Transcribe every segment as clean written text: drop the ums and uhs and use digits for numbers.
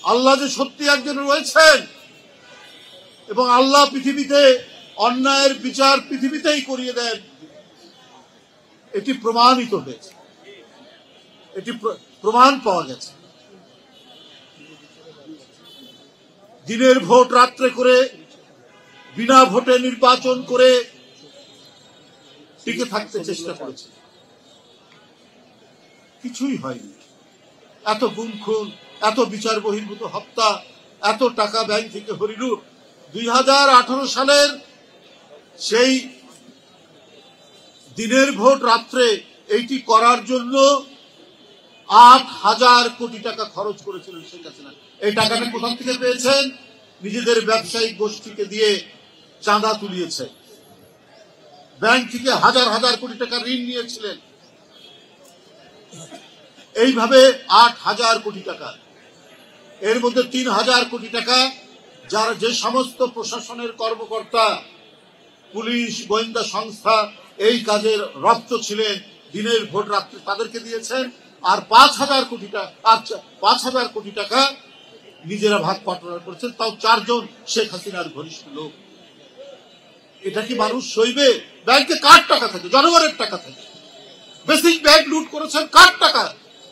আল্লাহ যে সত্যি একজন রয়েছেন এবং আল্লাহ পৃথিবীতে অন্যায়ের বিচার পৃথিবীতেই করিয়ে দেন, এটি প্রমাণিত হয়েছে, এটি প্রমাণ পাওয়া গেছে। দিনের ভোট রাত্রে করে, বিনা ভোটে নির্বাচন করে টিকে থাকতে চেষ্টা করেছে, কিছুই হয়নি। এত গুম খুন, এত বিচার বহির্ভূত হত্যা, এত টাকা ব্যাংক থেকে হরিলুট। 2018 সালের সেই দিনের ভোট রাত্রে এইটি করার জন্য 8,000 কোটি টাকা খরচ করেছিলেন শেখ হাসিনা। এই টাকাটা কোথা থেকে পেয়েছেন? নিজেদের ব্যবসায়িক গোষ্ঠীকে দিয়ে চাঁদা তুলিয়েছে, ব্যাংক থেকে হাজার হাজার কোটি টাকা ঋণ নিয়েছিলেন। এইভাবে 8,000 কোটি টাকা, এর মধ্যে 3,000 কোটি টাকা যারা যে সমস্ত প্রশাসনের কর্মকর্তা, পুলিশ, গোয়েন্দা সংস্থা এই কাজের রপ্ত ছিলেন দিনের ভোট রাত্রে, তাদেরকে দিয়েছেন। আর 5,000 কোটি টাকা নিজেরা ভাগ বাটোয়ারা করেছেন, তাও 4 জন শেখ হাসিনার ঘনিষ্ঠ লোক। এটা কি মানুষ সইবে? ব্যাংকে কার টাকা থাকে? জনগণের টাকা থাকে। বেসিক ব্যাংক লুট করেছেন কার টাকা?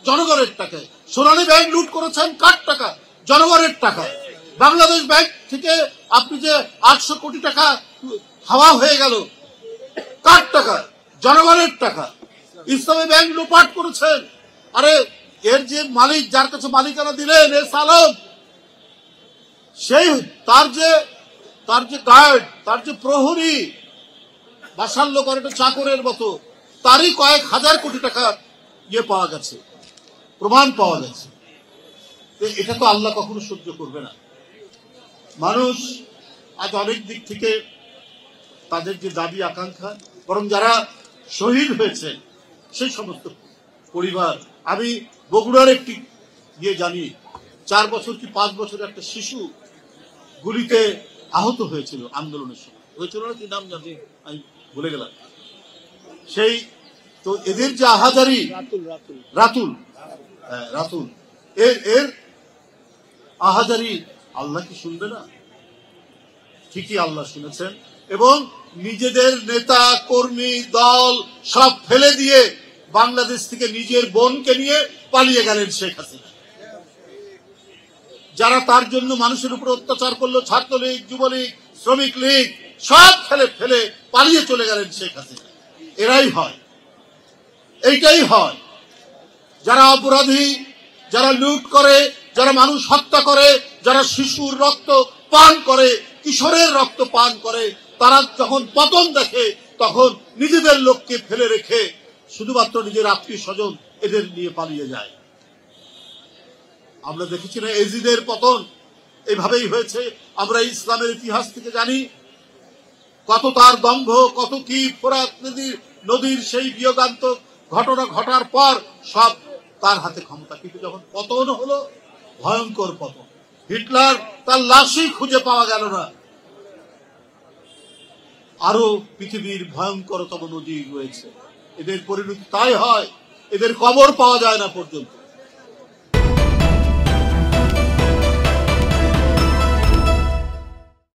জনগণের টাকায়। সোনালী ব্যাংক লুট করেছেন কার টাকা? জনগণের টাকা। বাংলাদেশ ব্যাংক থেকে আপনি যে 800 কোটি টাকা হাওয়া হয়ে গেল, কার টাকা? জনগণের টাকা। ইসলামী ব্যাংক লুটপাট করেছেন, আরে এর যে মালিক, যার কাছে মালিকানা দিলেন এস আলম, সেই তার যে গার্ড, তার যে প্রহরী, বাসাল্য করে চাকরের মতো, তারই কয়েক হাজার কোটি টাকা ইয়ে পাওয়া গেছে, প্রমাণ পাওয়া গেছে। এটা তো আল্লাহ কখনো সহ্য করবে না। মানুষ আজ অনেক দিক থেকে তাদের যে দাবি আকাঙ্ক্ষা, বরং যারা শহীদ হয়েছে সেই সমস্ত পরিবার, আমি বগুড়ার একটি জানি, 4 বছর কি 5 বছরের একটা শিশু গুলিতে আহত হয়েছিল আন্দোলনের সময়। হয়েছিল না, কি নাম জানি আমি ভুলে গেলাম। সেই তো এদের যে আহাজারি, রাতুল এর আহাজারি আল্লাহ কি শুনবে না? ঠিকই আল্লাহ শুনেছেন, এবং নিজেদের নেতা কর্মী দল সব ফেলে দিয়ে বাংলাদেশ থেকে নিজের বোনকে নিয়ে পালিয়ে গেলেন শেখ হাসিনা। যারা তার জন্য মানুষের উপর অত্যাচার করলো, ছাত্রলীগ, যুবলীগ, শ্রমিক লীগ, সব ফেলে পালিয়ে চলে গেলেন শেখ হাসিনা। এরাই হয়, এইটাই হয়। যারা অপরাধী, যারা লুট করে, যারা মানুষ হত্যা করে, যারা শিশুর রক্ত পান করে, কিশোরের রক্ত পান করে, তারা যখন পতন দেখে তখন নিজেদের লোককে ফেলে রেখে শুধুমাত্র নিজের আত্মীয় স্বজন এদের নিয়ে পালিয়ে যায়। আমরা দেখেছি না এজিদের পতন এভাবেই হয়েছে। আমরা ইসলামের ইতিহাস থেকে জানি কত তার দম্ভ, কত কি ফোরাত নদীর সেই বিয়োগান্তক ঘটনা ঘটার পর সব তার হাতে ক্ষমতা, কিন্তু যখন পতন হলো, ভয়ঙ্কর পতন। হিটলার তার লাশই খুঁজে পাওয়া গেল না। আরো পৃথিবীর ভয়ঙ্করতম নদী রয়েছে। এদের পরিণতি তাই হয়, এদের কবর পাওয়া যায় না পর্যন্ত।